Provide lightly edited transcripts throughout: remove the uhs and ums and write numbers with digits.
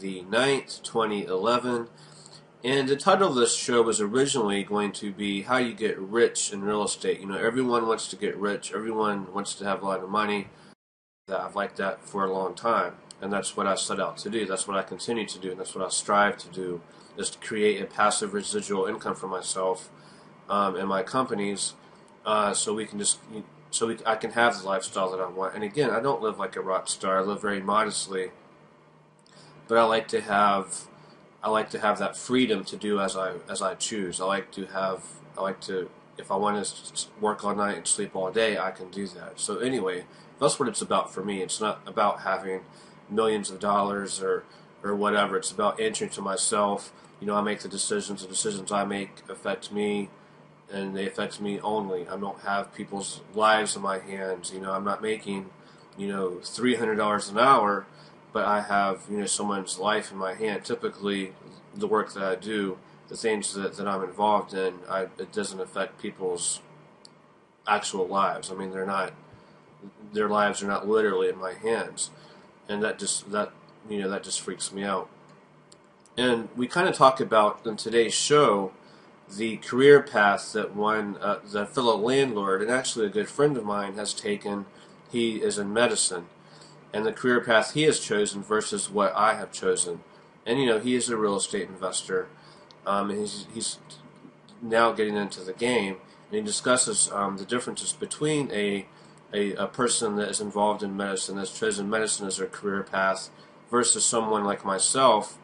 the 9th, 2011. And the title of this show was originally going to be How You Get Rich in Real Estate. You know, everyone wants to get rich. Everyone wants to have a lot of money. I've liked that for a long time. And that's what I set out to do. That's what I continue to do. And that's what I strive to do, is to create a passive residual income for myself and my companies so we can just... I can have the lifestyle that I want. And again, I don't live like a rock star. I live very modestly, but I like to have that freedom to do as I choose. I like to if I want to work all night and sleep all day, I can do that. So anyway, that's what it's about for me. It's not about having millions of dollars or whatever. It's about answering to myself. You know, I make the decisions. The decisions I make affect me, and they affect me only. I don't have people's lives in my hands. You know, I'm not making, $300 an hour, but I have, someone's life in my hand. Typically, the work that I do, the things that I'm involved in, it doesn't affect people's actual lives. I mean, their lives are not literally in my hands, and that just freaks me out. And we kind of talk about in today's show the career path that the fellow landlord, and actually a good friend of mine, has taken. He is in medicine, and the career path he has chosen versus what I have chosen. And he is a real estate investor. He's now getting into the game, and he discusses the differences between a person that is involved in medicine, that's chosen medicine as their career path, versus someone like myself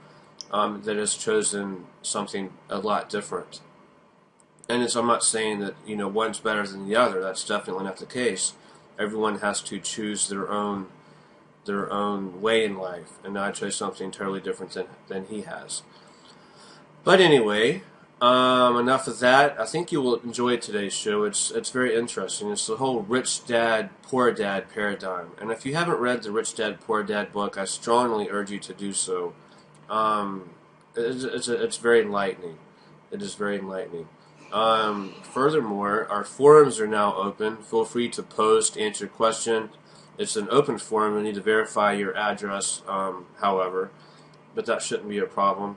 that has chosen something a lot different. And I'm not saying that one's better than the other. That's definitely not the case. Everyone has to choose their own way in life, and I chose something totally different than he has. But anyway, enough of that. I think you will enjoy today's show. It's very interesting. It's the whole rich dad, poor dad paradigm. And if you haven't read the Rich Dad, Poor Dad book, I strongly urge you to do so. It's very enlightening. It is very enlightening. Furthermore, our forums are now open. Feel free to post, answer questions. It's an open forum. You need to verify your address, however, but that shouldn't be a problem.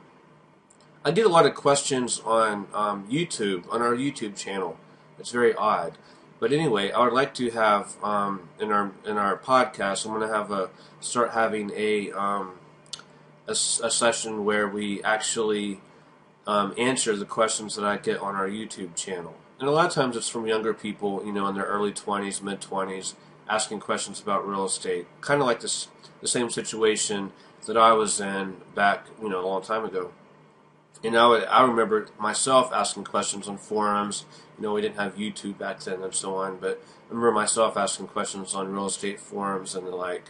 I get a lot of questions on YouTube, on our YouTube channel. It's very odd. But anyway, I would like to have in our podcast, I'm going to start having a session where we actually answer the questions that I get on our YouTube channel. And a lot of times it's from younger people, in their early 20s, mid-20s, asking questions about real estate. Kind of like the same situation that I was in back, a long time ago. I remember myself asking questions on forums. We didn't have YouTube back then and so on, but I remember myself asking questions on real estate forums and the like.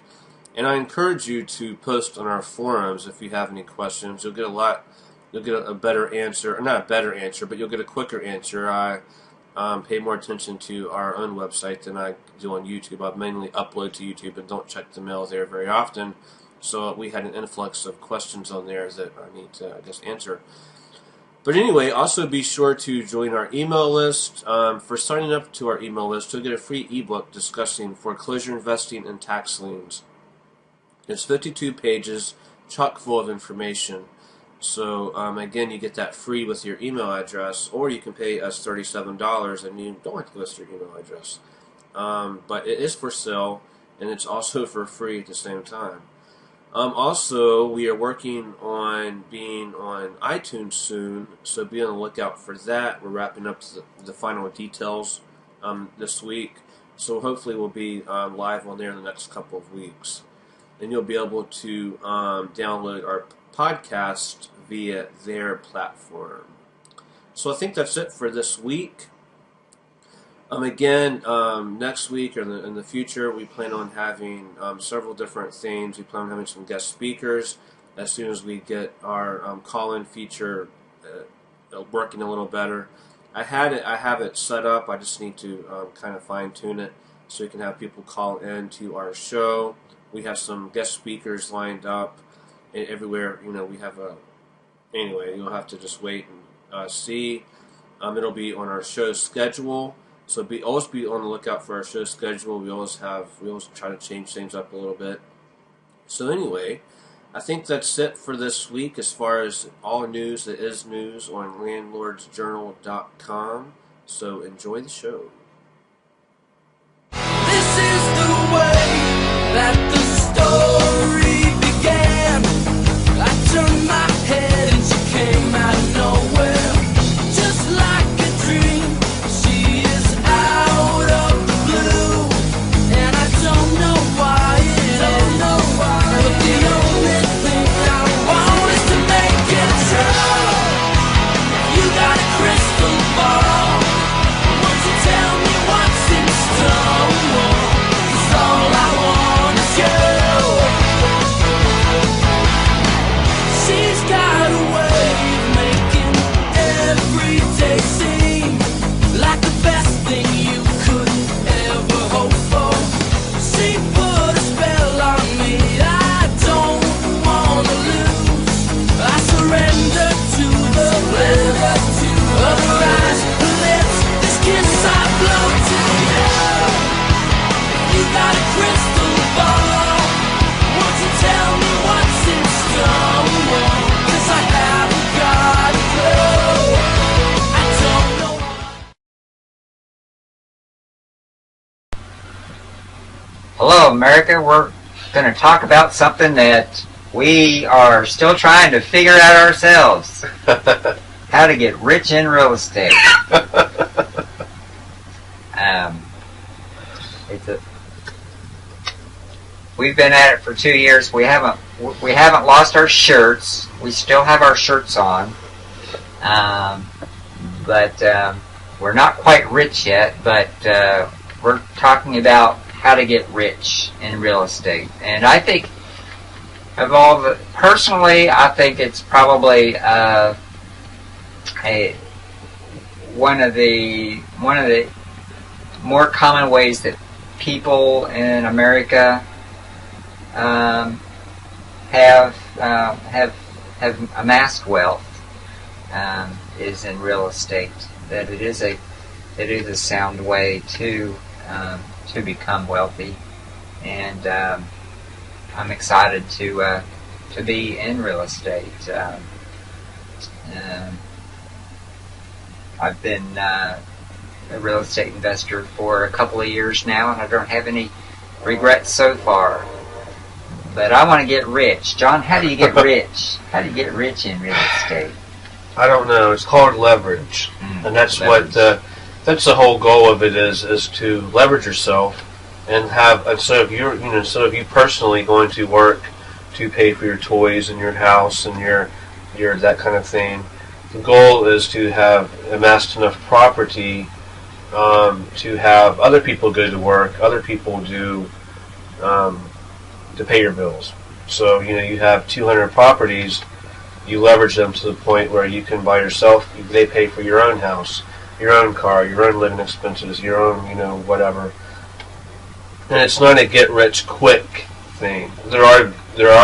And I encourage you to post on our forums if you have any questions. You'll get a better answer, or not a better answer, but you'll get a quicker answer. I pay more attention to our own website than I do on YouTube. I mainly upload to YouTube and don't check the mail there very often. So we had an influx of questions on there that I need to, answer. But anyway, also be sure to join our email list. For signing up to our email list, you'll get a free ebook discussing foreclosure investing and tax liens. It's 52 pages, chock full of information. So again, you get that free with your email address, or you can pay us $37 and you don't have to list your email address. But it is for sale, and it's also for free at the same time. Also, we are working on being on iTunes soon, so be on the lookout for that. We're wrapping up the final details this week, so hopefully we'll be live on there in the next couple of weeks. And you'll be able to download our podcast via their platform. So I think that's it for this week. Again, next week or in the future, we plan on having several different things. We plan on having some guest speakers as soon as we get our call-in feature working a little better. I have it set up. I just need to kind of fine-tune it so we can have people call in to our show. We have some guest speakers lined up everywhere. We have anyway, you'll have to just wait and see. It'll be on our show schedule. So always be on the lookout for our show schedule. We always try to change things up a little bit. So anyway, I think that's it for this week as far as all news that is news on landlordsjournal.com. So enjoy the show. This is the way that the story began. I turned my head and she came out of nowhere. Just like a dream, she is out of the blue. And I don't know why it is. But the only thing I want is to make it true. You got a crystal ball. Won't you tell me what's in store? 'Cause all I want is you. She's got a way of making every day seem like the best thing you could ever hope for. She put a spell on me I don't wanna lose. I surrender to the will of her eyes, her lips, this kiss I blow to you. You got a crystal ball. Won't you tell me what's in store? 'Cause I haven't got a clue. I don't know why. Hello, America. We're going to talk about something that we are still trying to figure out ourselves. How to get rich in real estate. We've been at it for 2 years. We haven't lost our shirts. We still have our shirts on. But we're not quite rich yet. But we're talking about how to get rich in real estate. And I think personally, I think it's probably one of the more common ways that people in America have amassed wealth is in real estate. That it is a sound way to become wealthy, and I'm excited to be in real estate. I've been a real estate investor for a couple of years now, and I don't have any regrets so far. But I want to get rich. John, how do you get rich? How do you get rich in real estate? I don't know. It's called leverage, and that's leverage. That's the whole goal of it is to leverage yourself and have instead of you personally going to work to pay for your toys and your house and your that kind of thing. The goal is to have amassed enough property to have other people go to work, other people do to pay your bills. So you have 200 properties. You leverage them to the point where you can buy yourself. They pay for your own house, your own car, your own living expenses, your own whatever. And it's not a get rich quick thing. There are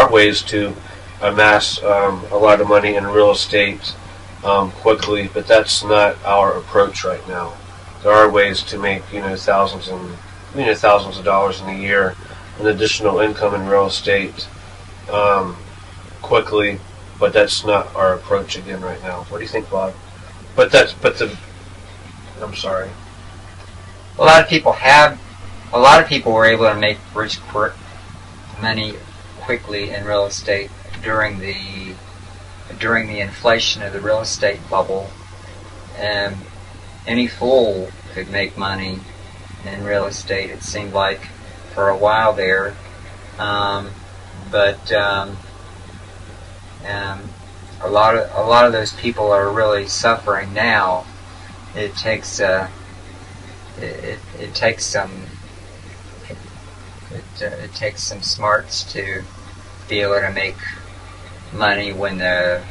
ways to amass a lot of money in real estate quickly, but that's not our approach right now. There are ways to make thousands of dollars in a year in additional income in real estate quickly, but that's not our approach again right now. What do you think, Bob? I'm sorry. A lot of people were able to make rich money quickly in real estate during the inflation of the real estate bubble. And any fool could make money in real estate, it seemed like, for a while there. But a lot of those people are really suffering now. It takes some smarts to be able to make money when there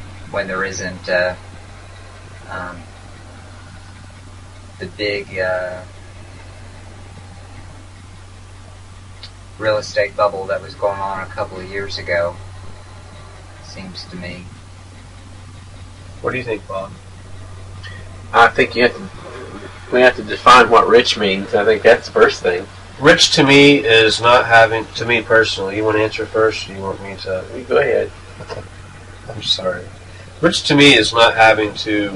isn't the big real estate bubble that was going on a couple of years ago, seems to me. What do you think, Bob? I think we have to define what rich means. I think that's the first thing. Rich to me is not having, to me personally, you want to answer first or you want me to? You go ahead. I'm sorry. Rich to me is not having to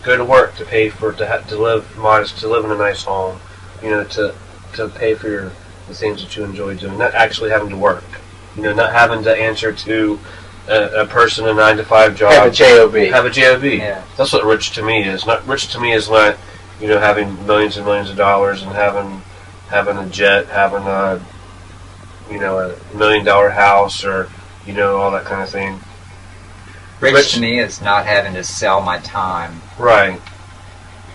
go to work to pay for, to live modest, to live in a nice home, to pay for the things that you enjoy doing, not actually having to work, not having to answer to a person, a 9-to-5 job. Have a job. Have a job. Yeah. That's what rich to me is. Not rich to me is not, having millions and millions of dollars and having a jet, having a $1 million house or all that kind of thing. Rich to me is not having to sell my time. Right.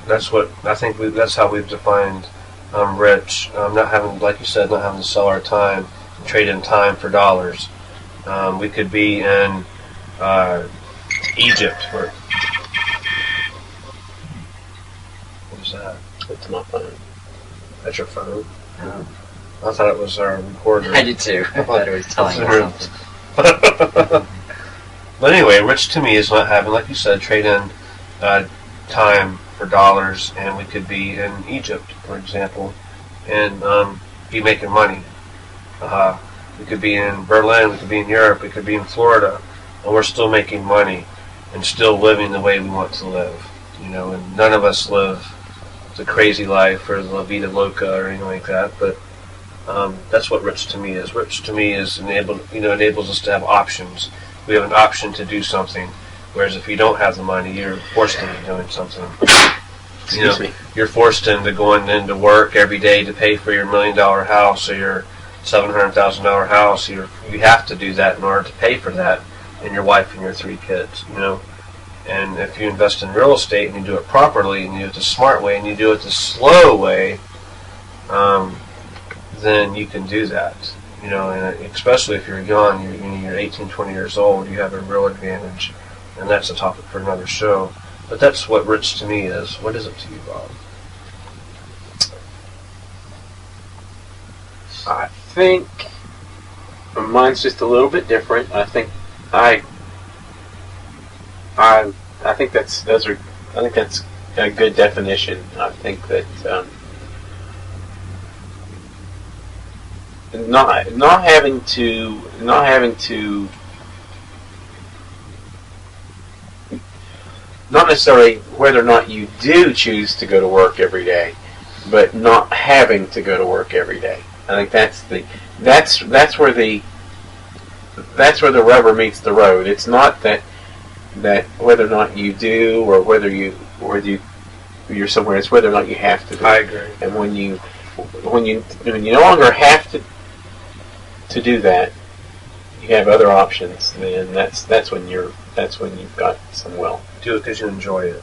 That's what I think. That's how we've defined rich. Not having, like you said, not having to sell our time, trade in time for dollars. We could be in Egypt. What is that? That's my phone. That's your phone? Oh. I thought it was our recorder. I did too. I thought it was telling me something. But anyway, rich to me is not having, like you said, trade in time for dollars, and we could be in Egypt, for example, and be making money. We could be in Berlin, we could be in Europe, we could be in Florida, and we're still making money and still living the way we want to live. And none of us live the crazy life or the La Vida Loca or anything like that, but that's what rich to me is. Rich to me is enables us to have options. We have an option to do something, whereas if you don't have the money, you're forced into doing something. Excuse me. You're forced into going into work every day to pay for your $1 million house or your $700,000 house. You have to do that in order to pay for that, and your wife and your 3 kids. And if you invest in real estate and you do it properly and you do it the smart way and you do it the slow way, then you can do that. And especially if you're young, you're 18, 20 years old, you have a real advantage. And that's a topic for another show. But that's what rich to me is. What is it to you, Bob? I think mine's just a little bit different. I think I think that's a good definition. I think that not having to not necessarily whether or not you do choose to go to work every day, but not having to go to work every day. I think that's where the rubber meets the road. It's not that whether or not you do or whether you're somewhere. It's whether or not you have to do. I agree. And when you no longer have to do that, you have other options. Then that's when you've got some wealth. Do it because you enjoy it.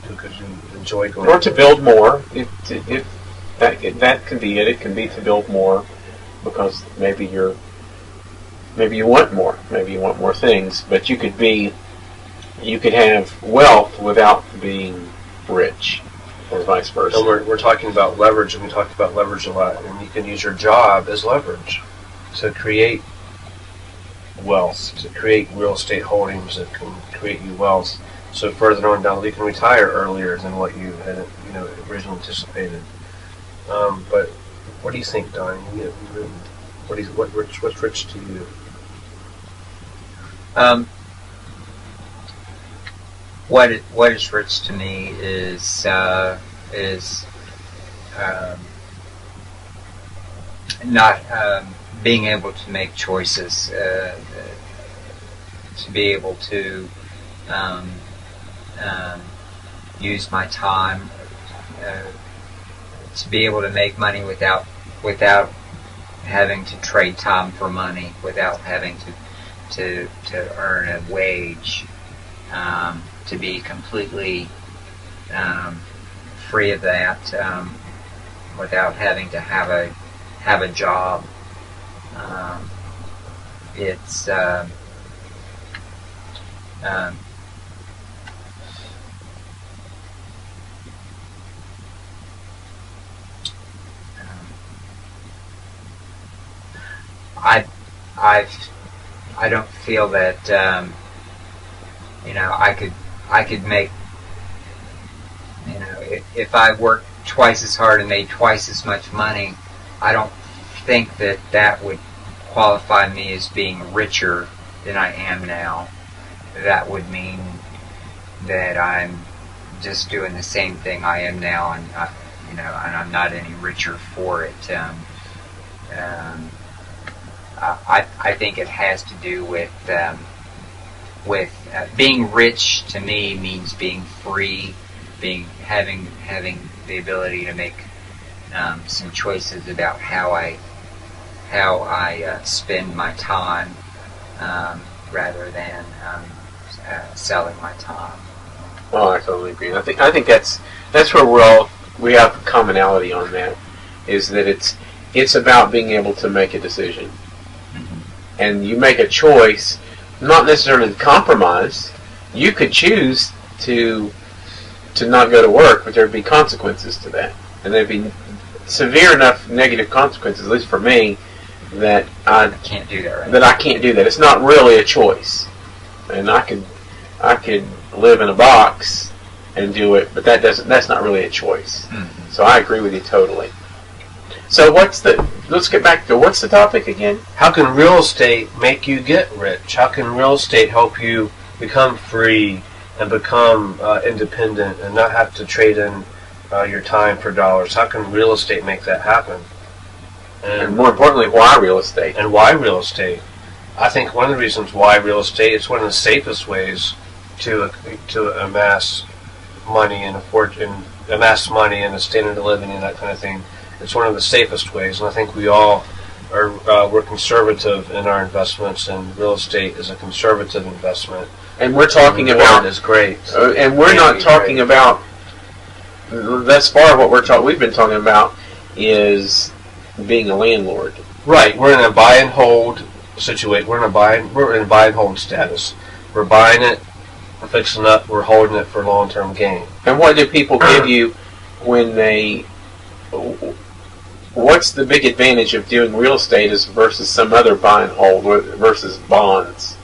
Do it because you enjoy going. Or to build more. If that can be it. It can be to build more because maybe you want more. Maybe you want more things. But you could have wealth without being rich, or vice versa. And we're talking about leverage, and we talked about leverage a lot. And you can use your job as leverage to create wealth, to create real estate holdings that can create you wealth. So further on down, you can retire earlier than what you had, originally anticipated. But what do you think, Donnie? What's rich to you? What is rich to me is not being able to make choices, to be able to use my time, to be able to make money without having to trade time for money, without having to earn a wage, to be completely free of that, without having to have a job. It's I don't feel that I could make, if I worked twice as hard and made twice as much money, I don't think that would qualify me as being richer than I am now. That would mean that I'm just doing the same thing I am now, and and I'm not any richer for it. I think it has to do with being rich. To me, means being free, having the ability to make some choices about how I spend my time, rather than selling my time. Oh, I totally agree. I think that's where we have commonality on that. Is that it's about being able to make a decision, and you make a choice, not necessarily compromise. You could choose to not go to work, but there'd be consequences to that, and there'd be severe enough negative consequences, at least for me, that I can't do that. Right? That I can't do that. It's not really a choice, and I could live in a box and do it, but that's not really a choice. Mm-hmm. So I agree with you totally. So let's get back to, what's the topic again? How can real estate make you get rich? How can real estate help you become free and become independent and not have to trade in your time for dollars? How can real estate make that happen? And more importantly, why real estate? And why real estate? I think one of the reasons why real estate, it's one of the safest ways to amass money and amass money and a standard of living and that kind of thing. It's one of the safest ways, and I think we all we're conservative in our investments, and real estate is a conservative investment. And we're talking about is great, and we're not talking about. Thus far, what we've been talking about is being a landlord. Right. We're in a buy and hold situation. We're in buy and hold status. We're buying it, we're fixing it up, we're holding it for long-term gain. And what do people give you when they? What's the big advantage of doing real estate versus some other buy and hold versus bonds?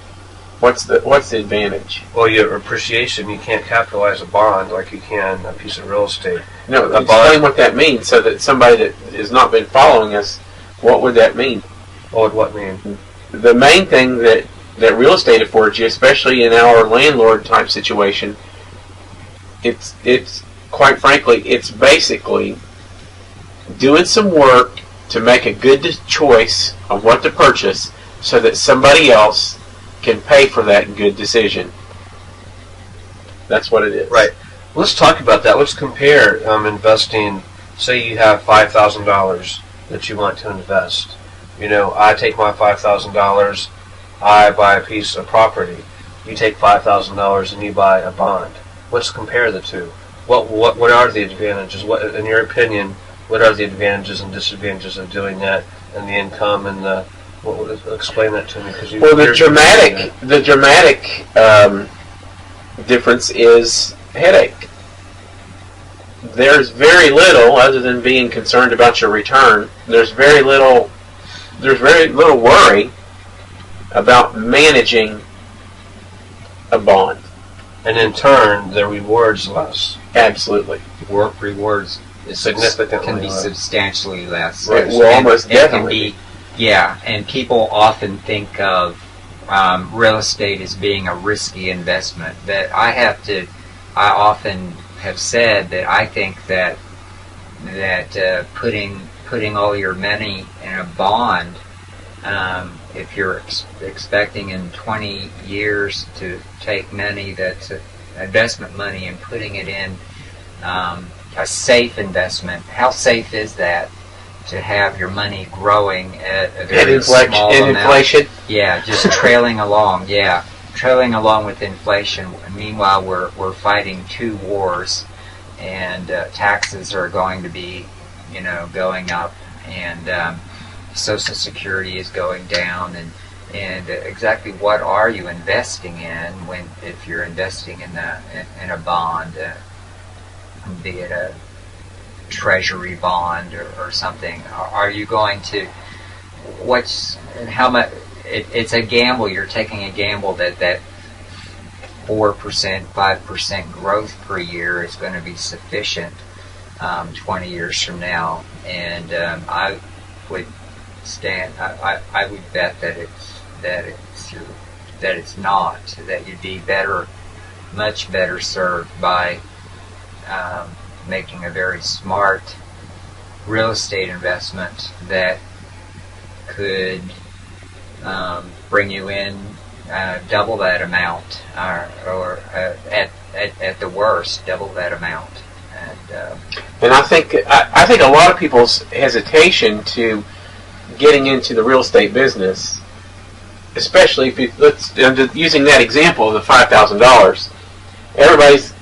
What's the advantage? Well, your appreciation. You can't capitalize a bond like you can a piece of real estate. No, explain what that means so that somebody that has not been following us, what would that mean? What would what mean? The main thing that real estate affords you, especially in our landlord type situation, it's quite frankly, it's basically doing some work to make a good choice on what to purchase so that somebody else can pay for that good decision. That's what it is. Right. Let's talk about that. Let's compare investing. Say you have $5,000 that you want to invest. I take my $5,000, I buy a piece of property. You take $5,000 and you buy a bond. Let's compare the two. What are the advantages? What, in your opinion, what are the advantages and disadvantages of doing that, and the income and the? Explain that to me, because the dramatic difference is headache. There's very little, other than being concerned about your return. There's very little worry about managing a bond, and in turn, the rewards less. Absolutely, work rewards significantly can be less. Substantially less. Right. Well, almost definitely. Yeah, and people often think of real estate as being a risky investment. But I often have said that I think that putting all your money in a bond, if you're expecting in 20 years to take money that's investment money and putting it in a safe investment, how safe is that? To have your money growing at a very small amount. Inflation? Yeah, just trailing along. Yeah, trailing along with inflation. Meanwhile, we're fighting two wars, and taxes are going to be, going up, and Social Security is going down, and exactly what are you investing in if you're investing in a bond, be it a treasury bond or something? Are you going to how much? It's a gamble. You're taking a gamble that 4%, 5% growth per year is going to be sufficient 20 years from now, and I would I would bet that it's not, that you'd be much better served by making a very smart real estate investment that could bring you in double that amount, or at the worst, double that amount. And I think a lot of people's hesitation to getting into the real estate business, especially if using that example of the $5,000, everybody's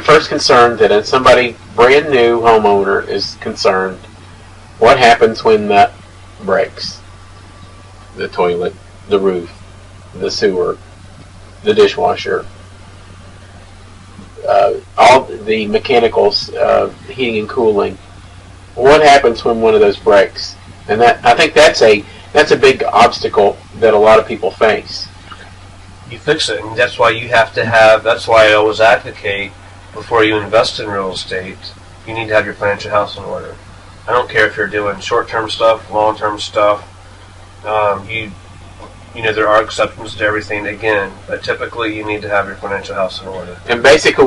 first concerned that somebody brand new homeowner is concerned. What happens when that breaks? The toilet, the roof, the sewer, the dishwasher, all the mechanicals, heating and cooling. What happens when one of those breaks? And I think that's a big obstacle that a lot of people face. You fix it, and that's why you have to have. That's why I always advocate, before you invest in real estate, you need to have your financial house in order. I don't care if you're doing short-term stuff, long-term stuff. You know, there are exceptions to everything again, but typically you need to have your financial house in order. And basically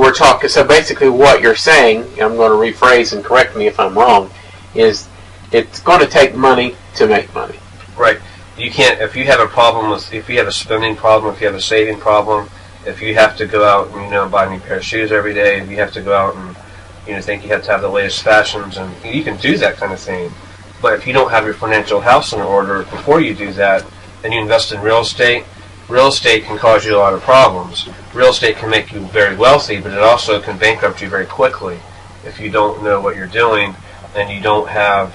basically what you're saying, I'm going to rephrase and correct me if I'm wrong, is it's going to take money to make money. Right. You can't, if you have a spending problem, if you have a saving problem, if you have to go out and, buy a new pair of shoes every day, if you have to go out and, think you have to have the latest fashions, and you can do that kind of thing. But if you don't have your financial house in order before you do that, and you invest in real estate can cause you a lot of problems. Real estate can make you very wealthy, but it also can bankrupt you very quickly if you don't know what you're doing, and you don't have,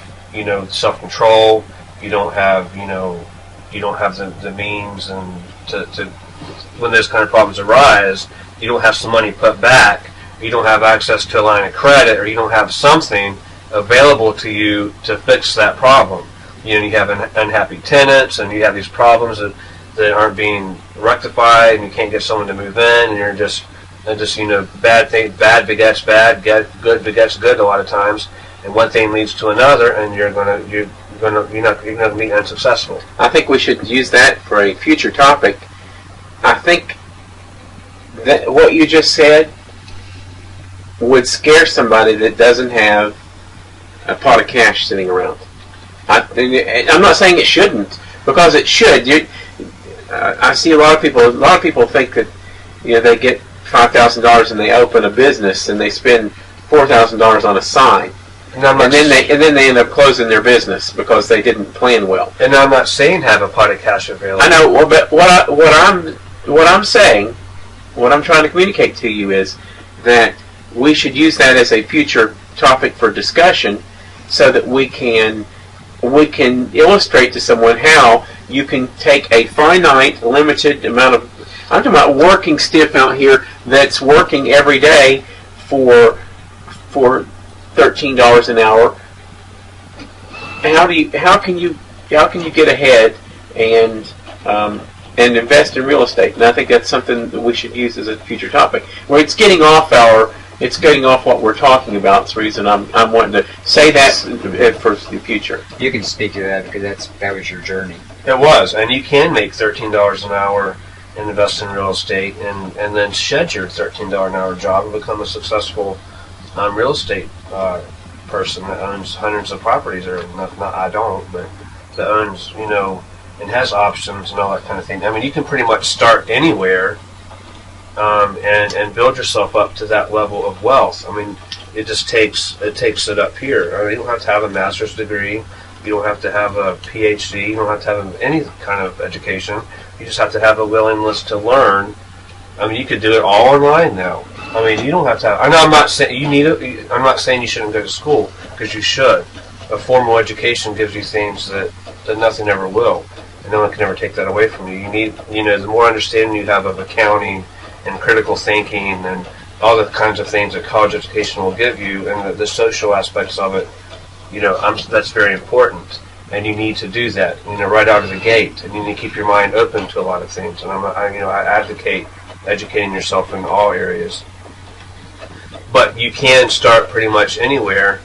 self-control. You don't have, the means, and to when those kind of problems arise, you don't have some money put back, you don't have access to a line of credit, or you don't have something available to you to fix that problem. You have unhappy tenants, and you have these problems that aren't being rectified, and you can't get someone to move in, and you're just bad begets bad, good begets good a lot of times, and one thing leads to another, and you're not going to be unsuccessful. I think we should use that for a future topic. I think that what you just said would scare somebody that doesn't have a pot of cash sitting around. I'm not saying it shouldn't, because it should. I see a lot of people think that they get $5,000 and they open a business and they spend $4,000 on a sign, and then they end up closing their business because they didn't plan well. And I'm not saying have a pot of cash available. I know, but what I'm saying, what I'm trying to communicate to you is that we should use that as a future topic for discussion, so that we can illustrate to someone how you can take a finite, limited amount of, I'm talking about working stiff out here that's working every day for $13 an hour. How can you get ahead and invest in real estate? And I think that's something that we should use as a future topic. Where it's getting off what we're talking about. That's the reason I'm wanting to say that for the future. You can speak to that because that was your journey. It was, and you can make $13 an hour and invest in real estate, and then shed your $13 an hour job and become a successful real estate person that owns hundreds of properties, or not I don't, but that owns, and has options and all that kind of thing. I mean, you can pretty much start anywhere. And build yourself up to that level of wealth. I mean, it takes it up here. I mean, you don't have to have a master's degree. You don't have to have a PhD. You don't have to have any kind of education. You just have to have a willingness to learn. I mean, you could do it all online now. I mean, you don't have to have. I'm not saying you need it. I'm not saying you shouldn't go to school, because you should. A formal education gives you things that nothing ever will, and no one can ever take that away from you. You need, the more understanding you have of accounting and critical thinking and all the kinds of things that college education will give you, and the social aspects of it, that's very important, and you need to do that, right out of the gate, and you need to keep your mind open to a lot of things. And I advocate educating yourself in all areas. but you can start pretty much anywhere.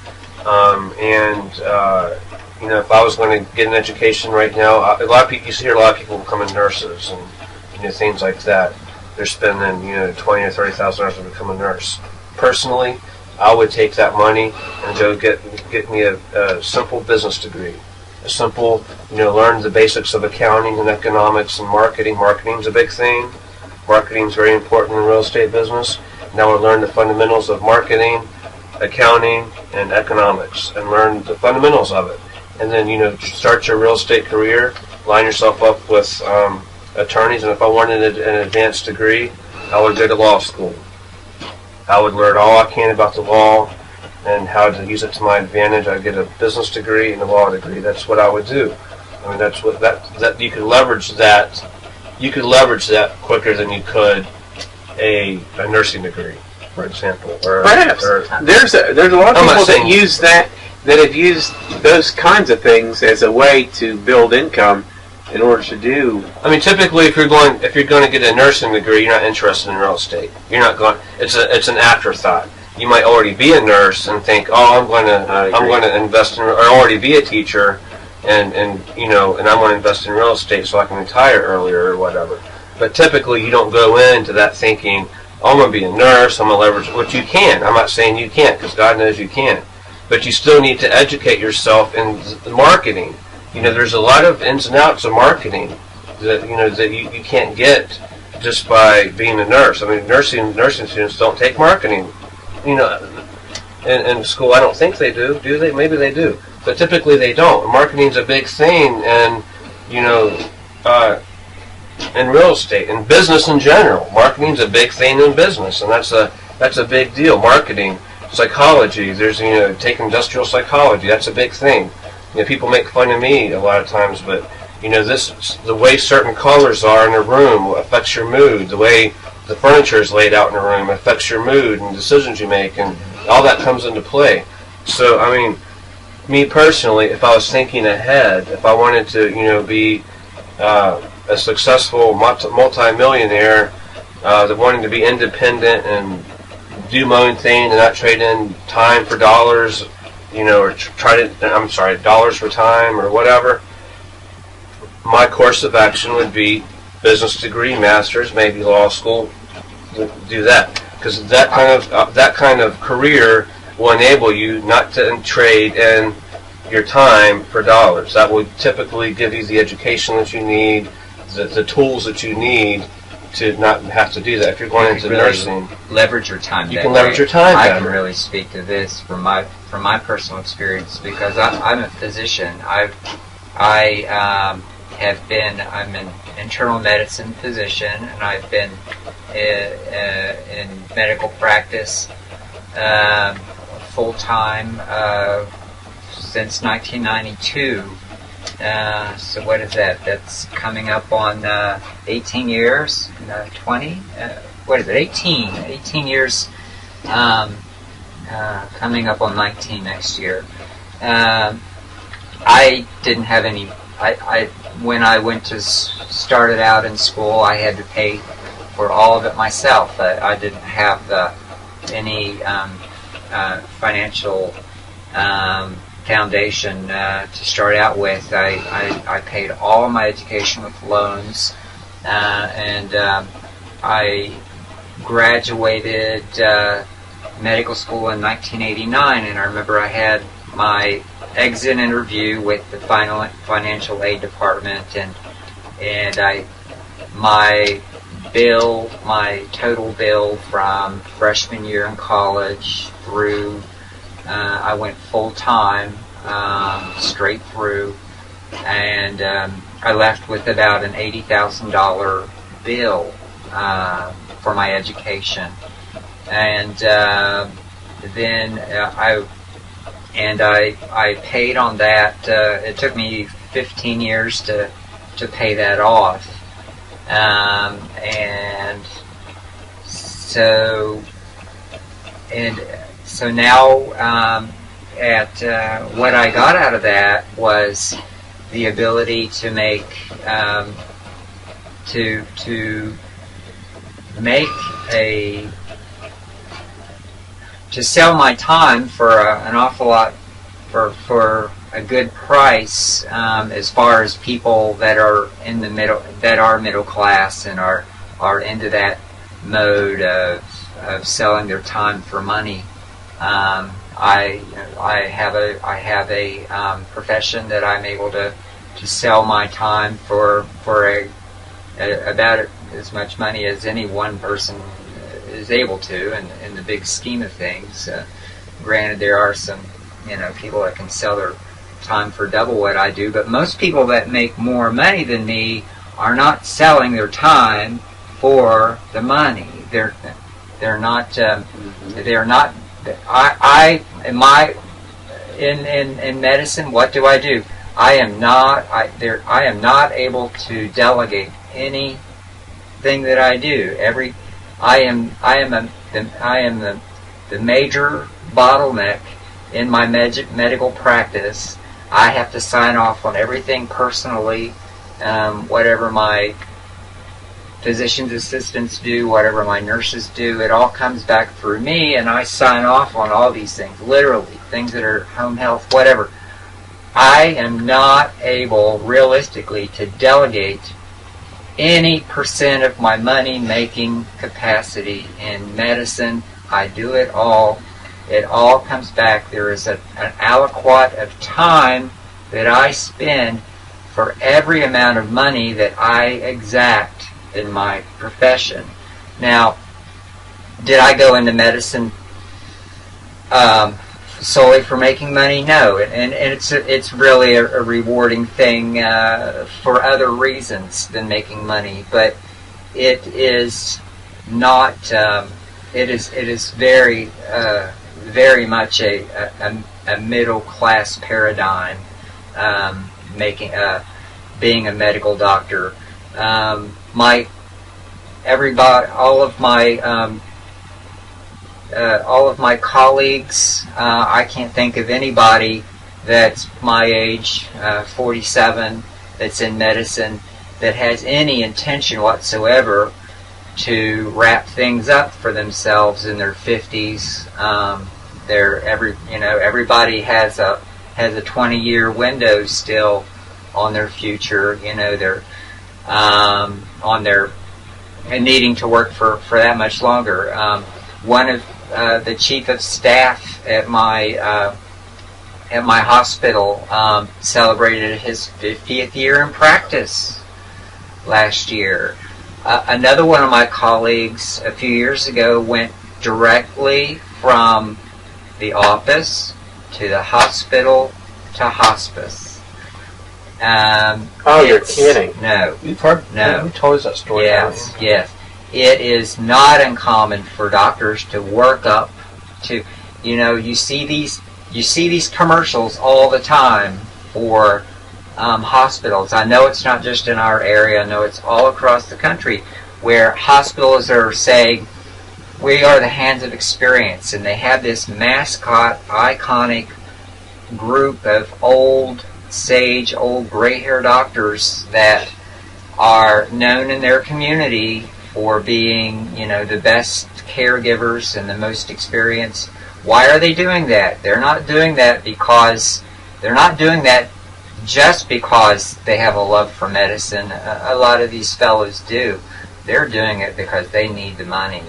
If I was going to get an education right now, a lot of people, you hear a lot of people becoming nurses and things like that. They're spending $20,000 or $30,000 to become a nurse. Personally, I would take that money and go get me a simple business degree. A simple, learn the basics of accounting and economics and marketing. Marketing's a big thing. Marketing's very important in real estate business. Now we'll learn the fundamentals of marketing, accounting, and economics, and learn the fundamentals of it. And then, start your real estate career, line yourself up with attorneys, and if I wanted an advanced degree, I would go to law school. I would learn all I can about the law and how to use it to my advantage. I'd get a business degree and a law degree. That's what I would do. I mean, that's what that you could leverage that. You could leverage that quicker than you could a nursing degree, for example. Perhaps there's a lot of people that use that have used those kinds of things as a way to build income in order to do. I mean, typically, if you're going to get a nursing degree, you're not interested in real estate. You're not going. It's an afterthought. You might already be a nurse and think, oh, I'm going to invest in, or already be a teacher, and I'm going to invest in real estate so I can retire earlier or whatever. But typically, you don't go into that thinking, oh, I'm going to be a nurse. I'm going to leverage, which you can. I'm not saying you can't, because God knows you can. But you still need to educate yourself in marketing. There's a lot of ins and outs of marketing that that you can't get just by being a nurse. I mean, nursing students don't take marketing. In school, I don't think they do. Do they? Maybe they do, but typically they don't. Marketing's a big thing, and in real estate, in business in general, marketing's a big thing in business, and that's a big deal. Marketing, psychology. There's take industrial psychology. That's a big thing. People make fun of me a lot of times, but the way certain colors are in a room affects your mood. The way the furniture is laid out in a room affects your mood and decisions you make, and all that comes into play. So, I mean, me personally, if I was thinking ahead, if I wanted to, be a successful multi-millionaire that wanted to be independent and do my own thing and not trade in time for dollars, or dollars for time or whatever, my course of action would be business degree, master's, maybe law school. Do that, because that kind of career will enable you not to trade in your time for dollars. That will typically give you the education that you need, the tools that you need to not have to do that. If you're going into nursing, leverage your time. You can leverage your time. I can really speak to this from my personal experience, because I'm a physician. I'm an internal medicine physician, and I've been in medical practice full time since 1992. So what is that? That's coming up on 18 years, 20? What is it? 18 years. Coming up on 19 next year. I didn't have any. When I started out in school, I had to pay for all of it myself. I didn't have any financial foundation to start out with. I paid all of my education with loans, and I graduated medical school in 1989, and I remember I had my exit interview with the financial aid department, and my total bill from freshman year in college through I went full time straight through, and I left with about an $80,000 bill for my education, and then I paid on that. It took me 15 years to pay that off, and so now what I got out of that was the ability to make to sell my time for an awful lot for a good price, as far as people that are in the middle class and are into that mode of selling their time for money. I have a profession that I'm able to sell my time for about as much money as any one person is able to in the big scheme of things. Granted, there are some people that can sell their time for double what I do, but most people that make more money than me are not selling their time for the money. They're not. In medicine, what do? I am not able to delegate anything that I do. I am the major bottleneck in my medical practice. I have to sign off on everything personally, whatever my physician's assistants do, whatever my nurses do, it all comes back through me, and I sign off on all these things, literally, things that are home health, whatever. I am not able, realistically, to delegate any percent of my money-making capacity in medicine. I do it all. It all comes back. There is an aliquot of time that I spend for every amount of money that I exact in my profession. Now, did I go into medicine solely for making money? No, and it's really a rewarding thing for other reasons than making money. But it is not. It is very very much a middle class paradigm. Being a medical doctor. All of my colleagues, I can't think of anybody that's my age, 47, that's in medicine, that has any intention whatsoever to wrap things up for themselves in their 50s. Everybody has a 20-year window still on their future. They're on their and needing to work for that much longer. One of the chief of staff at my hospital celebrated his 50th year in practice last year. Another one of my colleagues a few years ago went directly from the office to the hospital to hospice. You're kidding. No. You've heard, No. you told us that story. Yes, yes. It is not uncommon for doctors to work up to, you see these commercials all the time for hospitals. I know it's not just in our area. I know it's all across the country where hospitals are saying, we are the hands of experience, and they have this mascot, iconic group of old gray-haired doctors that are known in their community for being, the best caregivers and the most experienced. Why are they doing that? They're not doing that just because they have a love for medicine. A lot of these fellows do. They're doing it because they need the money.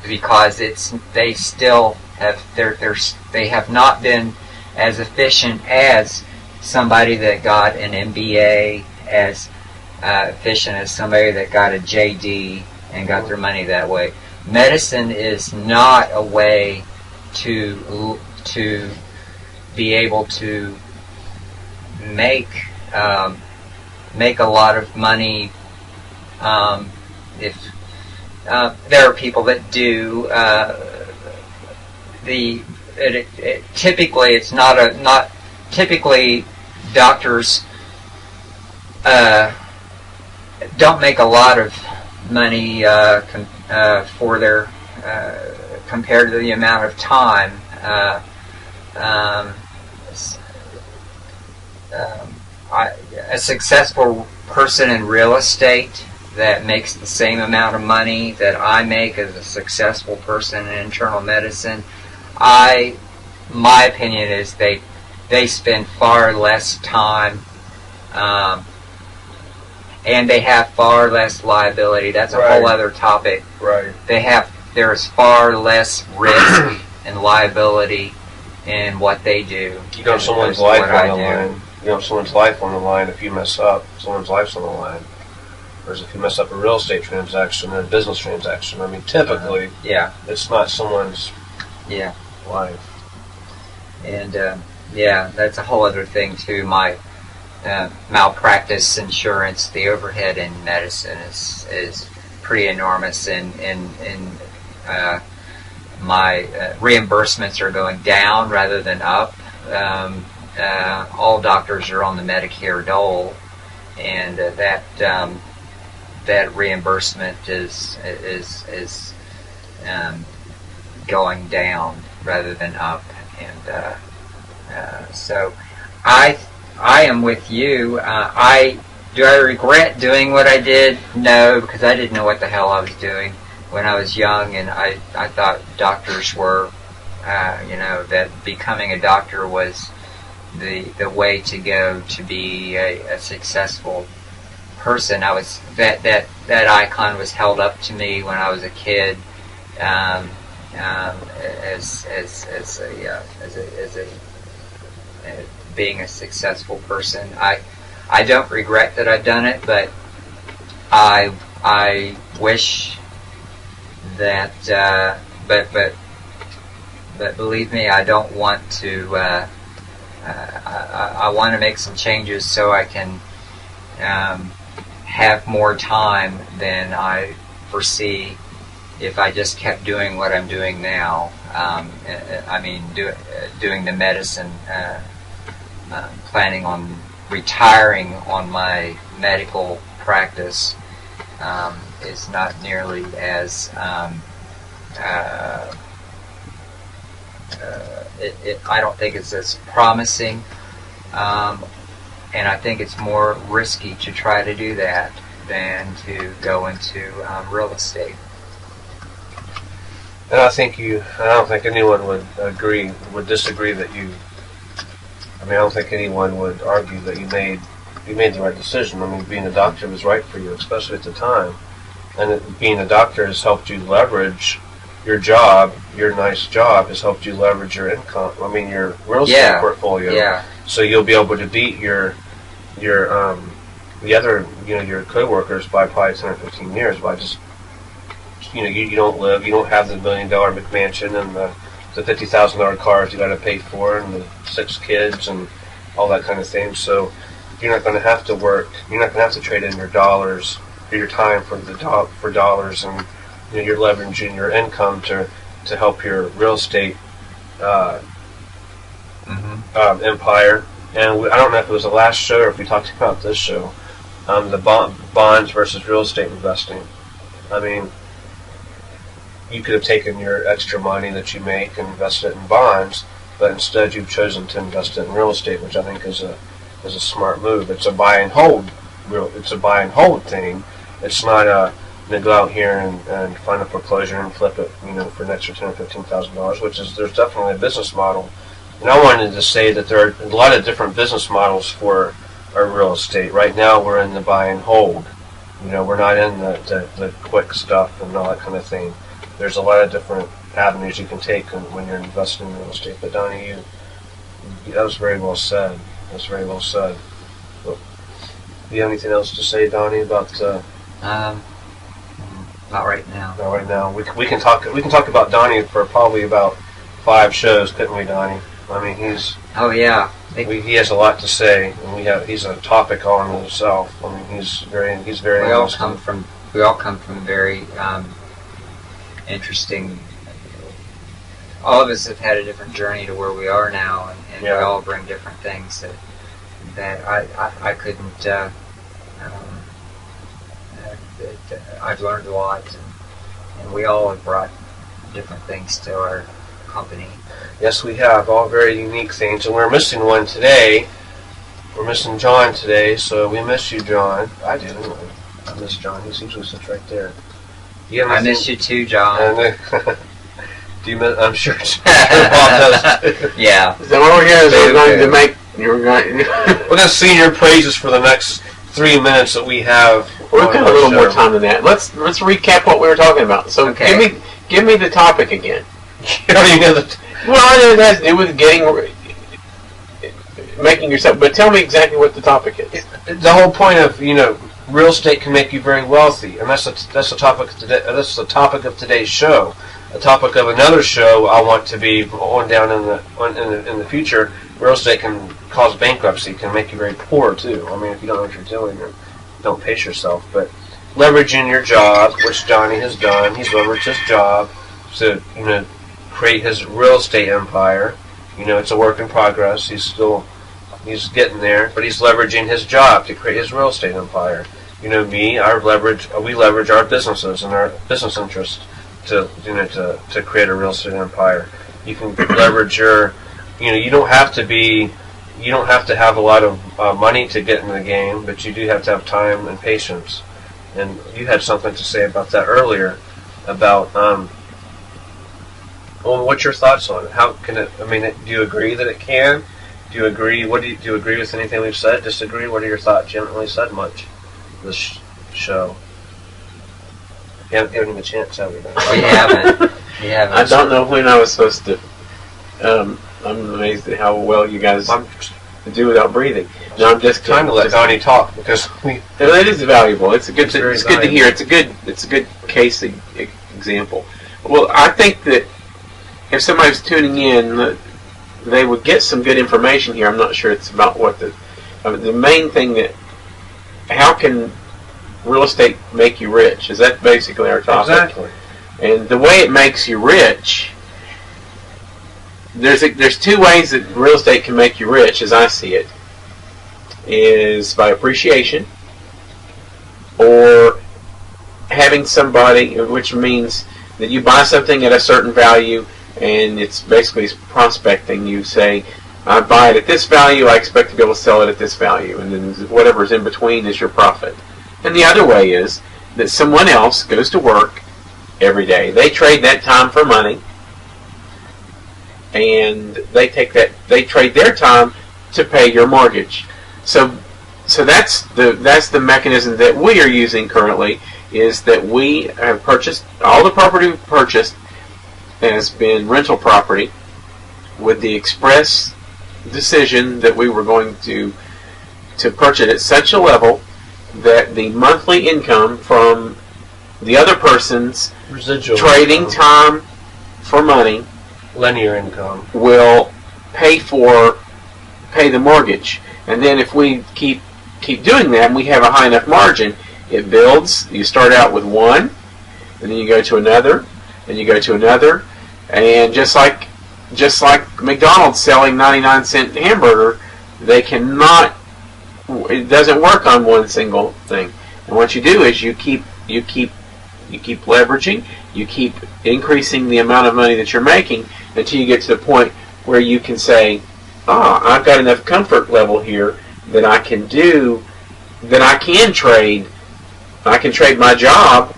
Because they have not been as efficient as somebody that got an MBA, as efficient as somebody that got a JD and got their money that way. Medicine is not a way to be able to make a lot of money. If there are people that do, typically doctors don't make a lot of money for their compared to the amount of time. A successful person in real estate that makes the same amount of money that I make as a successful person in internal medicine, My opinion is they spend far less time, and they have far less liability. That's a Right. whole other topic. Right. There's far less risk and liability in what they do. You don't have someone's life on the line. You don't have someone's life on the line if you mess up. Someone's life's on the line. Whereas if you mess up a real estate transaction or a business transaction, I mean, typically, Yeah, it's not someone's yeah. life. And that's a whole other thing too. My malpractice insurance, the overhead in medicine is pretty enormous, and my reimbursements are going down rather than up. All doctors are on the Medicare dole, and that reimbursement is going down rather than up, and so I am with you. Do I regret doing what I did? No, because I didn't know what the hell I was doing when I was young, and I thought doctors were, that becoming a doctor was the way to go to be a successful person. That icon was held up to me when I was a kid, as being a successful person. I don't regret that I've done it, but I wish that, but believe me, I don't want to. I want to make some changes so I can have more time than I foresee if I just kept doing what I'm doing now. Doing the medicine, planning on retiring on my medical practice is not nearly as I don't think it's as promising, and I think it's more risky to try to do that than to go into real estate. And I don't think anyone would disagree that you. I mean, I don't think anyone would argue that you made the right decision. I mean, being a doctor was right for you, especially at the time. And being a doctor has helped you leverage your job. Your nice job has helped you leverage your income. I mean, your real estate portfolio. Yeah. So you'll be able to beat your coworkers by probably 10 or 15 years by just you don't have the $1 million McMansion and the $50,000 cars you got to pay for and the 6 kids and all that kind of thing. So you're not going to have to work. You're not going to have to trade in your dollars or your time for dollars, and you're leveraging your income to help your real estate empire. And I don't know if it was the last show or if we talked about this show, the bonds versus real estate investing. I mean, you could have taken your extra money that you make and invested it in bonds, but instead you've chosen to invest it in real estate, which I think is a smart move. It's a buy and hold. It's a buy and hold thing. It's not a go out here and find a foreclosure and flip it, for an extra $10,000 or $15,000, which is there's definitely a business model. And I wanted to say that there are a lot of different business models for our real estate. Right now we're in the buy and hold. We're not in the quick stuff and all that kind of thing. There's a lot of different avenues you can take when you're investing in real estate. But Donnie, that was very well said. That's very well said. Well, do you have anything else to say, Donnie, about? Not right now. Not right now. We can talk. We can talk about Donnie for probably about 5 shows, couldn't we, Donnie? I mean, he's. Oh yeah. He has a lot to say, and he's a topic all in himself. I mean, he's very. We all come from very interesting. All of us have had a different journey to where we are now, and we all bring different things that I couldn't. I've learned a lot, and we all have brought different things to our company. Yes, we have, all very unique things, and we're missing one today. We're missing John today, so we miss you, John. I do, anyway. I miss John. He usually sits right there. I miss you too, John. I'm sure Bob does. Yeah. So what we're going to do is we're going to make. We're We're going to sing your praises for the next 3 minutes that we have. We've on got a our little show. more time than that. Let's recap what we were talking about. So Okay. give me the topic again. You don't even know the. Well, it has to do with making yourself. But tell me exactly what the topic is. The whole point of real estate can make you very wealthy, and that's the topic of today. That's the topic of today's show. A topic of another show I want to be on down in the future. Real estate can cause bankruptcy, can make you very poor too. I mean, if you don't know what you're doing or don't pace yourself. But leveraging your job, which Johnny has done, he's leveraged his job to create his real estate empire. It's a work in progress. He's getting there, but he's leveraging his job to create his real estate empire. We leverage our businesses and our business interests to create a real estate empire. You can leverage your, you don't have to have a lot of money to get in the game, but you do have to have time and patience. And you had something to say about that earlier, about well, what's your thoughts on it? How can it? I mean, do you agree that it can? Do you agree? Do you agree with anything we've said? Disagree? What are your thoughts? You haven't really said much this show. You haven't given him a chance, have we? We haven't. I don't know when I was supposed to. I'm amazed at how well you guys do without breathing. No, I'm just trying to let Donnie talk because it is valuable. It's good. It's very good to hear. It's a good case example. Well, I think that if somebody's tuning in, they would get some good information here. I'm not sure it's about what the main thing that how can real estate make you rich? Is that basically our topic? Exactly. And the way it makes you rich, there's two ways that real estate can make you rich, as I see it, is by appreciation or having somebody, which means that you buy something at a certain value, and it's basically prospecting. You say, I buy it at this value, I expect to be able to sell it at this value, and then whatever's in between is your profit. And the other way is that someone else goes to work every day. They trade that time for money, and they trade their time to pay your mortgage. So that's the mechanism that we are using currently, is that we have purchased all the property we've purchased has been rental property with the express decision that we were going to purchase at such a level that the monthly income from the other person's residual trading income, time for money, linear income, will pay the mortgage. And then if we keep doing that and we have a high enough margin, it builds. You start out with one, and then you go to another, and you go to another, and just like McDonald's selling 99-cent hamburger, it doesn't work on one single thing. And what you do is you keep leveraging, you keep increasing the amount of money that you're making until you get to the point where you can say, I've got enough comfort level here that I can trade my job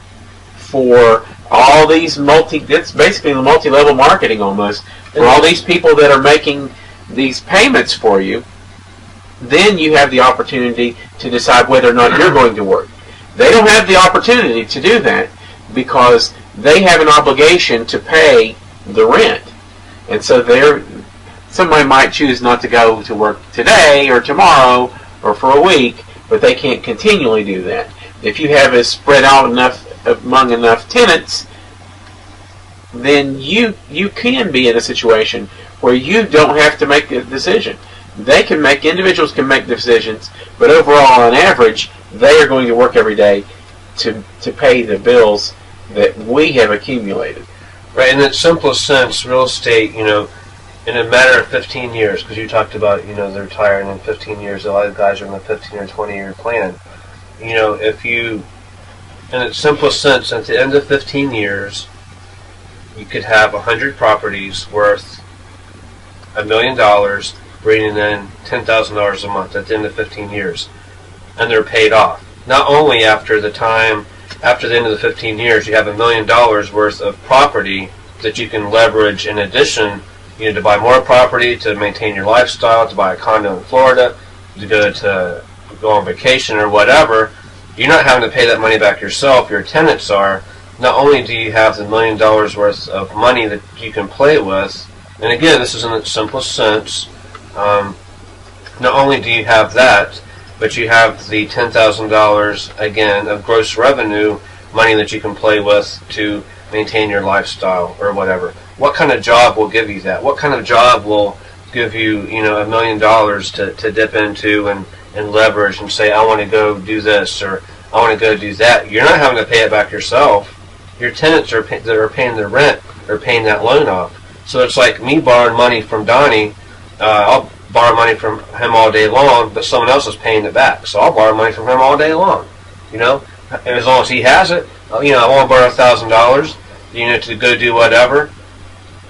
for all these it's basically the multi-level marketing almost, for all these people that are making these payments for you. Then you have the opportunity to decide whether or not you're going to work. They don't have the opportunity to do that because they have an obligation to pay the rent. And so somebody might choose not to go to work today or tomorrow or for a week, but they can't continually do that. If you have it spread out among enough tenants, then you can be in a situation where you don't have to make the decision. Individuals can make decisions, but overall, on average, they are going to work every day to pay the bills that we have accumulated. Right, in its simplest sense, real estate, in a matter of 15 years, because you talked about, they're retiring in 15 years, a lot of guys are in the 15 or 20-year plan. If you, in its simplest sense, at the end of 15 years, you could have 100 properties worth $1 million, bringing in $10,000 a month at the end of 15 years, and they're paid off. Not only after the end of the 15 years, you have $1 million worth of property that you can leverage in addition, to buy more property, to maintain your lifestyle, to buy a condo in Florida, to go on vacation or whatever. You're not having to pay that money back yourself. Your tenants are. Not only do you have the $1 million worth of money that you can play with, and again, this is in its simplest sense, not only do you have that, but you have the $10,000, again, of gross revenue money that you can play with to maintain your lifestyle or whatever. What kind of job will give you that? What kind of job will give you, $1 million to dip into and leverage and say, I want to go do this or I want to go do that? You're not having to pay it back yourself. Your tenants that are paying their rent are paying that loan off. So it's like me borrowing money from Donnie. I'll borrow money from him all day long, but someone else is paying it back. So I'll borrow money from him all day long. And as long as he has it, I want to borrow $1,000, to go do whatever.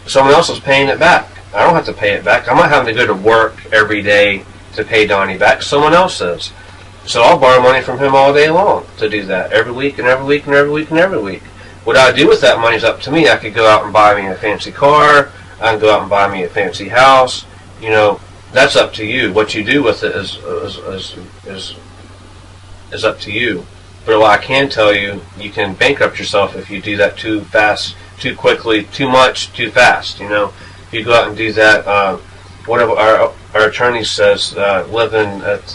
Someone else is paying it back. I don't have to pay it back. I'm not having to go to work every day to pay Donnie back. Someone else is. So I'll borrow money from him all day long to do that every week and every week and every week and every week. What I do with that money is up to me. I could go out and buy me a fancy car. I can go out and buy me a fancy house. That's up to you. What you do with it is up to you. But what I can tell you, you can bankrupt yourself if you do that too fast, too quickly, too much, too fast. If you go out and do that, whatever our attorney says, living at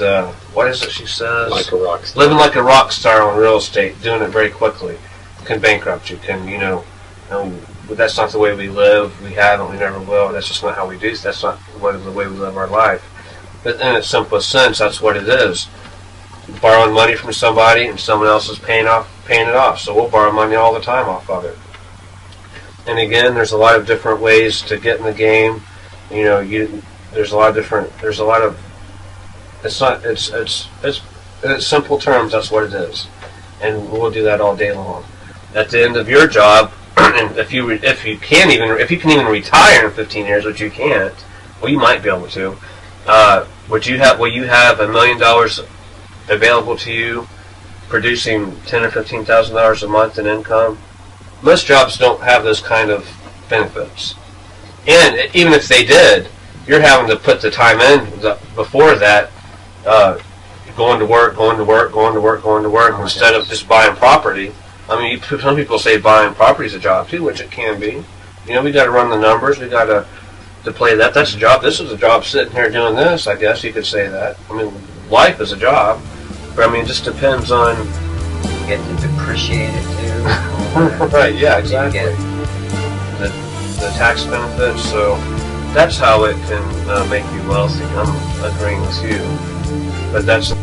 what is it? She says like a rock star. Living like a rock star on real estate, doing it very quickly, can bankrupt you. But that's not the way we live. We haven't. We never will. That's just not how we do. That's not the way we live our life. But in its simplest sense, that's what it is. Borrowing money from somebody and someone else is paying it off. So we'll borrow money all the time off of it. And again, there's a lot of different ways to get in the game. There's a lot of. It's in simple terms. That's what it is, and we'll do that all day long. At the end of your job, and if you can even retire in 15 years, which you can't, well, you might be able to. Will you have $1 million available to you, producing $10,000 or $15,000 a month in income? Most jobs don't have those kind of benefits, and even if they did, you're having to put the time in before that, going to work instead of just buying property. I mean, some people say buying property is a job too, which it can be. We got to run the numbers. We got to play that. That's a job. This is a job sitting here doing this. I guess you could say that. I mean, life is a job, but I mean, it just depends on. You get to depreciate it too. Right. Yeah. Exactly. The tax benefits. So that's how it can make you wealthy. I'm agreeing with you, but that's.